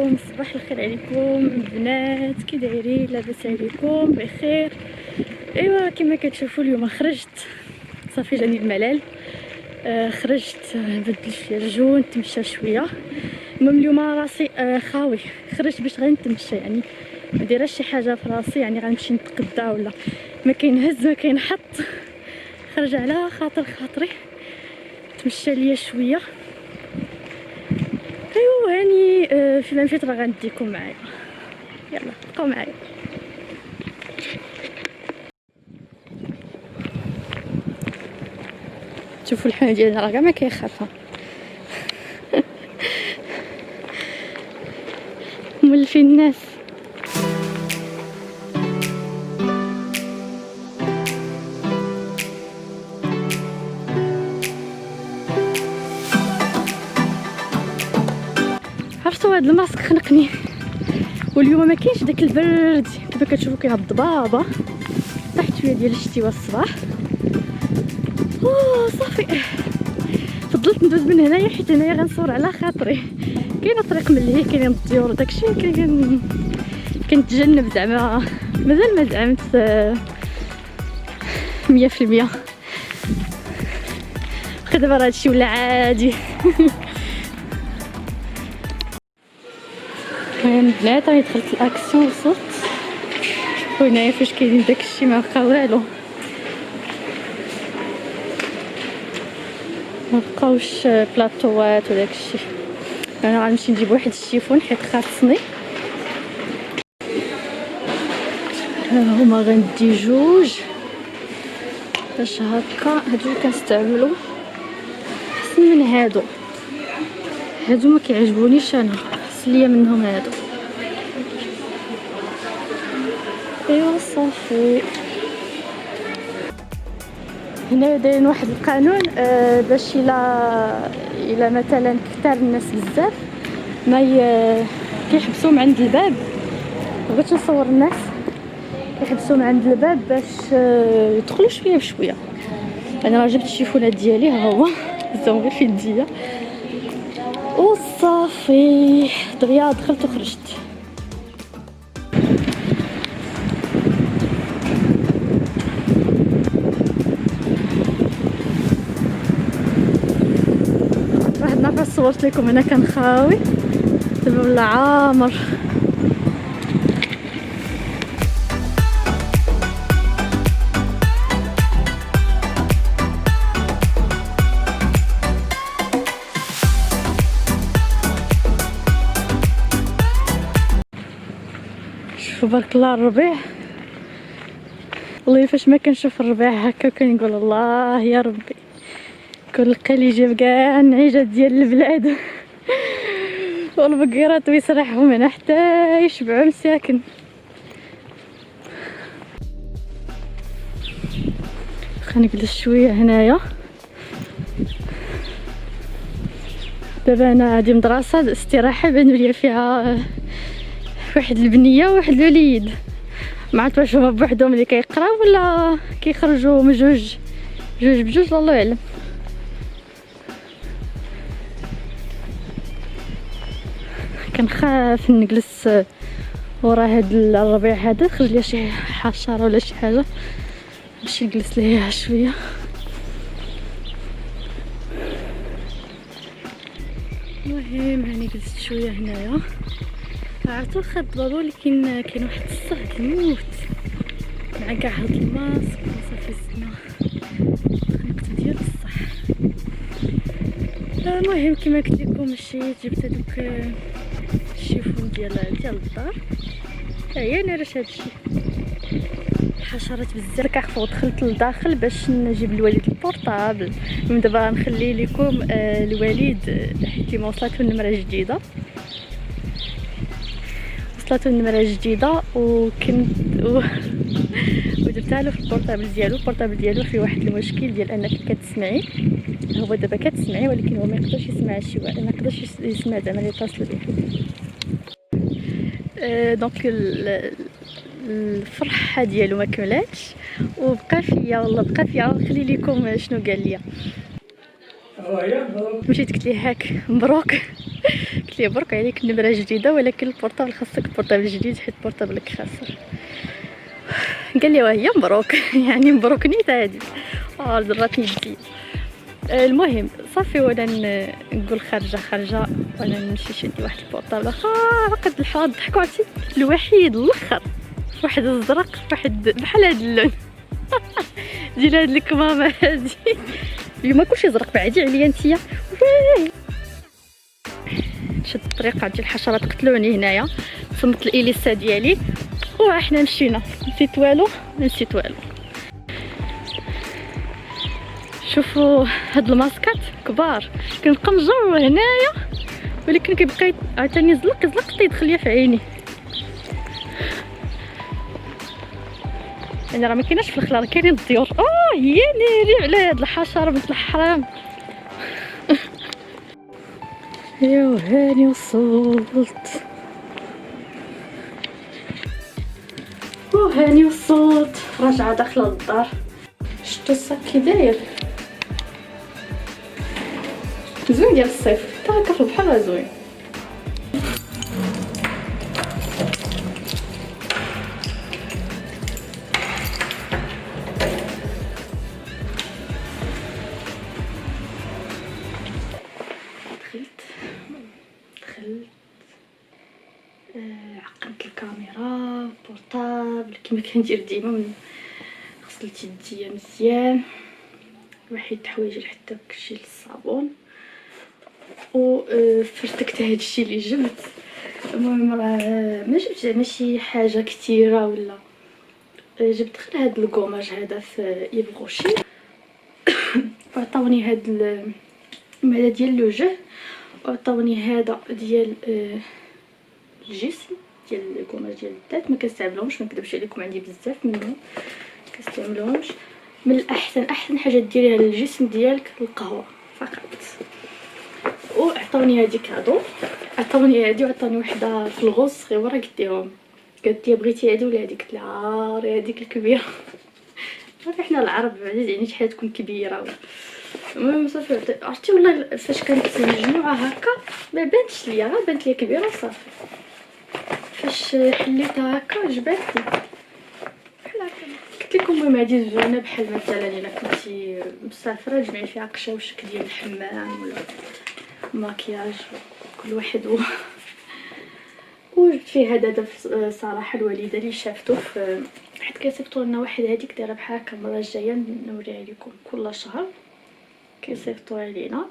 عليكم، صباح الخير عليكم البنات، كي دايرين؟ لاباس عليكم؟ بخير. ايوا كما كتشوفوا اليوم خرجت، صافي جاني الملل. خرجت نبدل شويه الجو، نتمشى شويه. المهم اليوم راسي خاوي، خرجت باش غير نتمشى، يعني ما دايره شي حاجه في راسي، يعني غنمشي نتقدا ولا ما كاين هز ما كاين حط. خرج على خاطري تمشى ليا شويه. ايوا يعني فين مشيت راه غنديكم معايا، يلا بقاو معايا. شوفوا الحال ديالنا راه كاع ما كيخافها. مولفين الناس. عرفتوا هاد الماسك خنقني، واليوم ما كاينش داك البرد كما كتشوفوا، كاين الضبابه، طاحت شويه ديال الشتي والصباح. صافي فضلت ندوز من هنايا حيت هنايا غنصور على خاطري. كاينه طريق ملهيه، كاينين الطيور وداكشي، كنتجنب زعما، مازال ما زعمت 100%. دابا راه هادشي ولا عادي. المهم البنات راني دخلت الاكسيون وصلت. شوفوا هنايا فاش كاينين داكشي ما بقى والو، ما بقاوش بلاطوات وداكشي. انا غنمشي نجيب واحد الشيفون حيت خاصني. هما غندي جوج باش هكا، هادو كنستعملو احسن من هادو ما كيعجبونيش انا، خص ليا منهم هادو. ايوا صافي. هنا دايرين واحد القانون باش الا مثلا كثر الناس بزاف ما كيحبسوهم عند الباب. بغيت نصور الناس كيحبسوهم عند الباب باش يدخلوا شويه بشويه. انا راه جبت الشيفونات ديالي، ها هو زعما غير في يديا وصافي. دغيا دخلت وخرجت. واحد النهار صورت لكم انا كنخاوي، دابا ولا عامر. شوفوا بارك الله الربيع، والله فاش ما كنشوف الربيع هكا كنقول الله يا ربي كل قليجه بكاع النعيجات ديال البلاد. والبقيرات ويسرحهم هنا حتى يشبعوا مساكن. خلينا نجلس شويه هنايا. دابا انا هادي مدرسه استراحه بانوا لي فيها واحد البنيه وواحد الوليد، ما عرفت واش هما بوحدهم اللي كيقراو ولا كيخرجوا من جوج بجوج، الله يعلم. كنخاف نجلس ورا هاد الربيع هذا، خرج لي شي حشره ولا شي حاجه باش نجلس ليها شويه. المهم هاني جلست شويه هنايا. عرفتوا خد ضروري، ولكن كاين واحد الصهد الموت مع كاع هاد الماسك وصافي الزنا خنقت ديال الصح. المهم كما قلت لكم مشيت جبت هذوك الشيفون ديال الدار. هي انا راه هادشي الحشرات بزاف كيخفوا. دخلت للداخل باش نجيب الوليد البورطابل. من دابا نخلي لكم الوليد حيت ما وصلته النمره جديده، وصلته النمره جديده ودرتها له في البورطابل ديالو. البورطابل ديالو فيه واحد المشكل ديال انك كتسمعي، هو دابا كتسمعي ولكن هو ما يقدرش يسمع شي واحد، ما يقدرش يسمع زعما اللي يتصل به. دونك الفرحه ديالو ما كملاتش وبقى فيا، والله بقى فيا. نخلي لكم شنو قال لي. مشيت قلت ليه هاك مبروك، قلت لي برك عليك نمره جديده، ولكن البورطابل خاصك بورطابل جديد حيت بورطابلك خاسر. قال لي وهي مبروك يعني مبروك نيت هادي ضراتني يدي. المهم صافي وانا نقول خارجه وانا نمشي شدي واحد البورطابل عقد الحوار ضحكوا عرفتي الوحيد الاخر واحد الزرق واحد بحال هاد اللون ديال هاد الكمامه هادي اليوم كلشي زرق بعدي عليا نتيا. شد الطريقه ديال الحشرات قتلوني هنايا صمت الاليسا ديالي وحنا مشينا نسيت والو. شوفوا هاد الماسكات كبار كنبقى نجر هنايا ولكن كيبقى عاوتاني يزلق تيدخل ليا في عيني. انا راه ما كايناش في الخلا راه كاينين الطيور. هي ناري على هاد الحشره بنت الحرام. يا هاني وصلت راجعه داخله للدار. شفتو الصاك كي داير زوين ديال الصيف حتى هكا في البحر راه زوين. دخلت عقمت الكاميرا بورطابل كما كندير ديما. غسلت يديا مزيان وحيد الحوايج اللي حتى كلشي للصابون وفرتكت هادشي اللي جبت. المهم راه ما جبت زعما شي حاجه كثيره ولا جبت غير هاد الكوماج هذا في يبغوشي وعطاوني هاد هذا ديال الوجه وعطاوني هذا ديال الجسم ديال الكوماج ديال الذات. ما كنستعملهمش ما نكذبش عليكم عندي بزاف منهم كنستعملهمش. من احسن حاجه ديريها للجسم ديالك القهوه فقط. وعطاوني هذه كادو عطاوني هذه وعطاوني وحده في الغوص صغيره قلتيهم قالت لي بغيتي هذه ولا هذيك قلت لها هذيك الكبيره. حنا العرب عزيز يعني شي حاجه تكون كبيره. المهم صافي عرفتي والله فاش كانت مجموعه هكا ما بانتش ليا غير بانت لي كبيره صافي. فاش حليتها هكا عجبتني بحال هكا. قلت لكم المهم هذه زوينه بحال مثلا الا كنتي مسافره تجمعي فيها قشاوشك ديال الحمام ولا ماكياج كل واحد وجبت فيه هذا صراحه الوالده اللي شافته في حيت كيصيفطوا لنا واحد هذيك دايره بحال هكا. المره الجايه نوريها لكم كل شهر كيصيفطوها لينا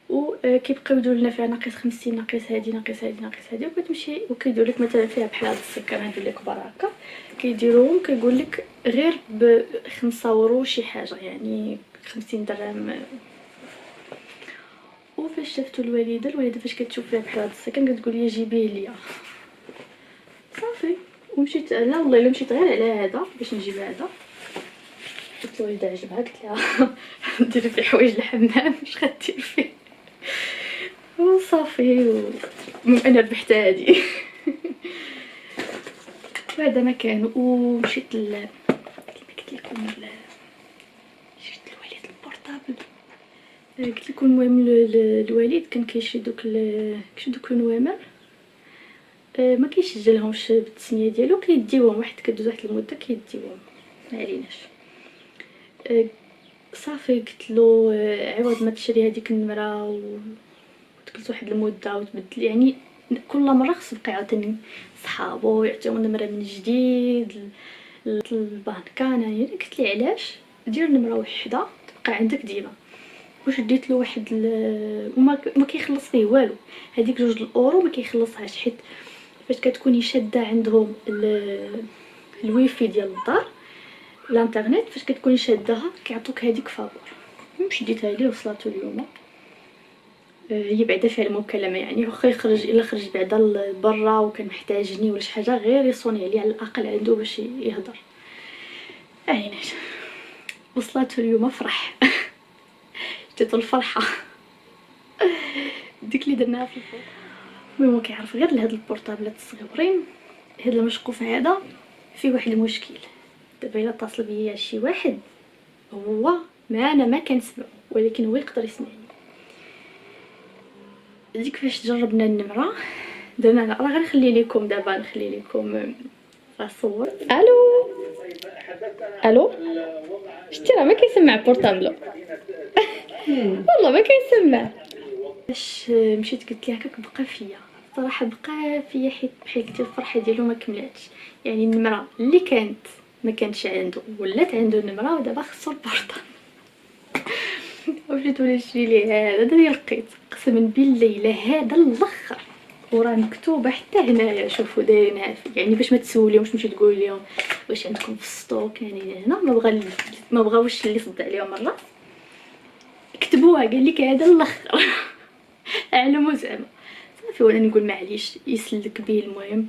وكيبقاو يديروا لنا فيها ناقص 50 ناقص هذه وكتمشي وكيديروا لك مثلا فيها بحال هاد السكر هادو اللي كبار هكا كيديروهم كيقول لك غير ب5 اورو شي حاجه يعني 50 درهم. وفاش شفتو الوالده فاش كتشوف فيها بحال هاد السكر كتقول لي جيبيه ليا صافي. ومشيت لا والله الا مشيت غير على هذا باش نجيب هذا. قلت الوالده عجبها قلت لها ديري فيه حوايج الحمام اش غدير فيه وصافي. المهم انا ربحت هادي وهذا ما كان. ومشيت كما قلت لكم شفت الوالد البورطابل قلت لكم. المهم الوالد كان كيشري دوك النوامر ما كيسجلهمش بالتسميه ديالو كيديوهم واحد كدوز واحد المده كيديوهم ما عليناش. صافي قلت له عوض ما تشري هذيك النمره وتجلس واحد المده وتبدل يعني كل مره خص بقى عاوتاني صحابو يعطيو نمره من جديد البنكه. يعني قلت لي علاش دير نمره وحده تبقى عندك ديما. واش ديت له واحد وما كيخلص فيه والو. هذيك 2 الاورو ما كيخلصهاش حيت فاش كتكوني شاده عندهم الويفي ديال الدار الانترنت فاش كتكوني شاداها كيعطوك هذيك فابور. شديتها ليه وصلاتو اليوم. هي بعدا فيها المكالمه يعني واخا يخرج الا خرج بعدا لبرا وكان محتاجني ولا شي حاجه غير يصوني عليه على الاقل عنده باش يهضر. عيناش وصلاتو اليوم فرح جاتو الفرحه ديك اللي درناها في الفوق. المهم كيعرف غير لهاد البورطابلات الصغيورين. هاد المشقوف هذا فيه واحد المشكل دابا الا اتصل بيا شي واحد هو انا ما كنسمعو ولكن هو يقدر يسمعني. ديك فاش جربنا النمره درنا راه غنخلي لكم دابا نخلي لكم الصور. الو الو شتي راه ما كيسمع بورطابلو والله ما كيسمع. باش مشيت قلت ليه هكاك بقى فيا صراحه بقى فيا حيت بحال قلتي الفرحه ديالو ما كملاتش. يعني النمره اللي كانت ما كانش عنده ولات عنده النمره ودابا خصو البورطابل. ومشيت ولا نشري ليه هذا دري لقيت قسما بالله هذا الاخر وراه مكتوبه حتى هنايا. شوفوا دايرينها يعني باش ما تسوليهمش تمشي تقول لهم واش عندكم في السطوك. يعني هنا ما بغاوش اللي صد عليهم الراس كتبوها قال لك هذا الاخر. اعلموا زعما صافي. وانا نقول معليش يسلك بيه. المهم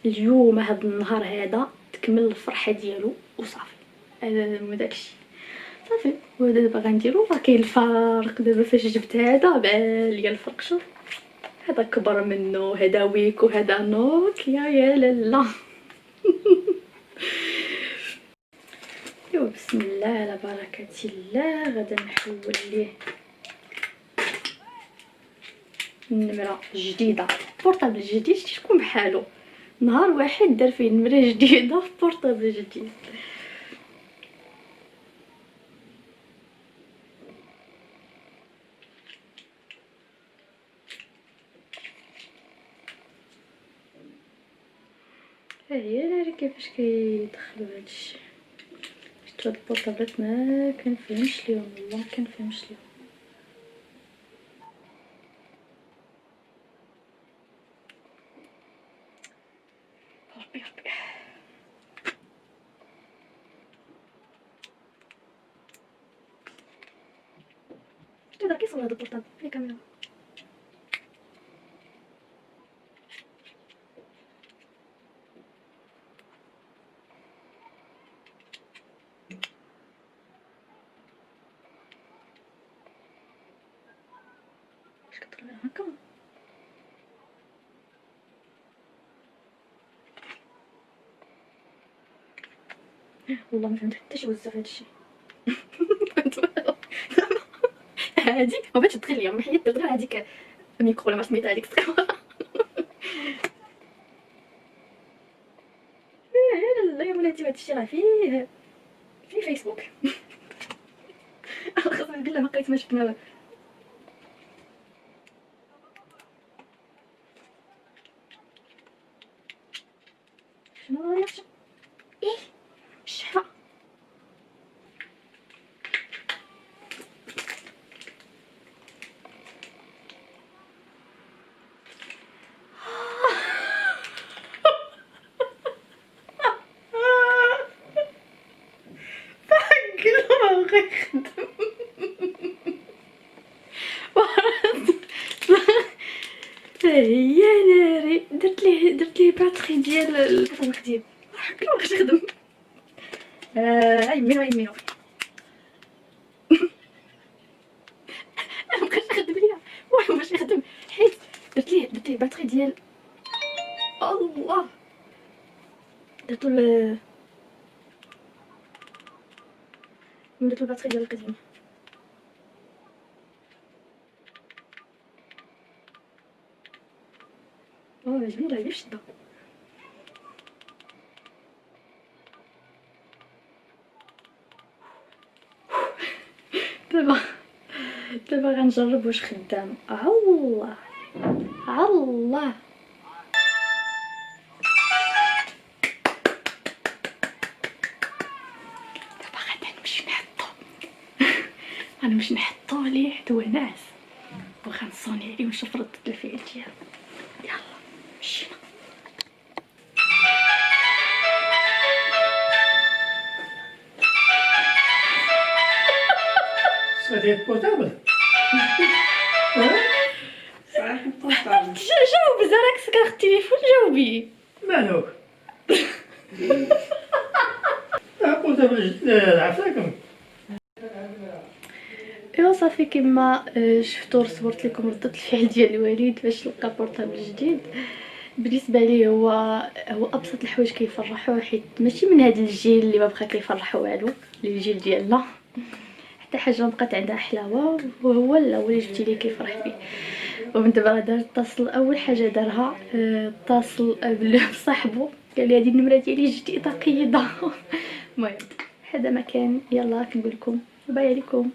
اليوم هذا النهار هذا تكمل الفرحه ديالو وصافي. هذا مو داكشي صافي. ودابا غنديرو راه كاين الفرق. دابا فاش جبت هذا بالي الفرق. شوف هذا كبر منه هذا ويك وهذا نوكيا يا لالا. يو بسم الله على بركه الله. غدا نحول ليه النمره جديده بورطابل جديد. شكون بحالو نهار واحد دار فيه نمره جديده في بورطابل جديد. ها هي ناري كيفاش كيدخلوا هادشي. شتو هاد البورطابلات ما كنفهمش ليهم والله ما كنفهمش ليهم. ربي ربي شتو هذا كيصور هاد البورطابل في الكاميرا. واش كطلع هكا والله ما فهمت حتى شي وزه في هادشي. هادي ما بغيتش تدخل ليا محيت درت غير هذيك الميكرو ولا ما سميتها هذيك الصغيره. لا يا ولاتي هادشي راه فيه فيسبوك. قسما بالله ما لقيت ما شفنا. شنو يا ايه الشحفه. ما بغا يخدم. هي ناري درت ليه باتري ديال البطاطا قديم حق ما بغاش يخدم. هاي يمينو ما بغاش يخدم ليا والو باش يخدم حيت درت ليه باتري ديال الله. درتو الباتري ديال القديم. جميله هي بشده. دابا غنجرب واش خدام. الله الله دابا غنمشي نحطو ليه وناس وغنصوني عليه ونشوف ردة الفعل ديالو. يلا مشينا. صديق بورتابل. صحيح بورتابل. جاوب زراك سكر التليفون جاوبي. مالوك؟ بورتابل جديد عافاكم. ايوا صافي كما شفتوا صورت لكم ردة الفعل ديال الوالد باش لقى بورطابل جديد. بالنسبه ليه هو ابسط الحوايج كيفرحوه حيت ماشي من هذا الجيل اللي ما بقى كيفرحوا والو. الجيل ديالنا حتى حاجه بقات عندها حلاوه، وهو اللي جبتي ليه كيفرح بيه. ومن دابا دار اتصل، اول حاجه دارها اتصل بصاحبو قال لي هذه النمره ديالي جديده قيدها. المهم هذا ما كان، يلا كنقول لكم باي عليكم.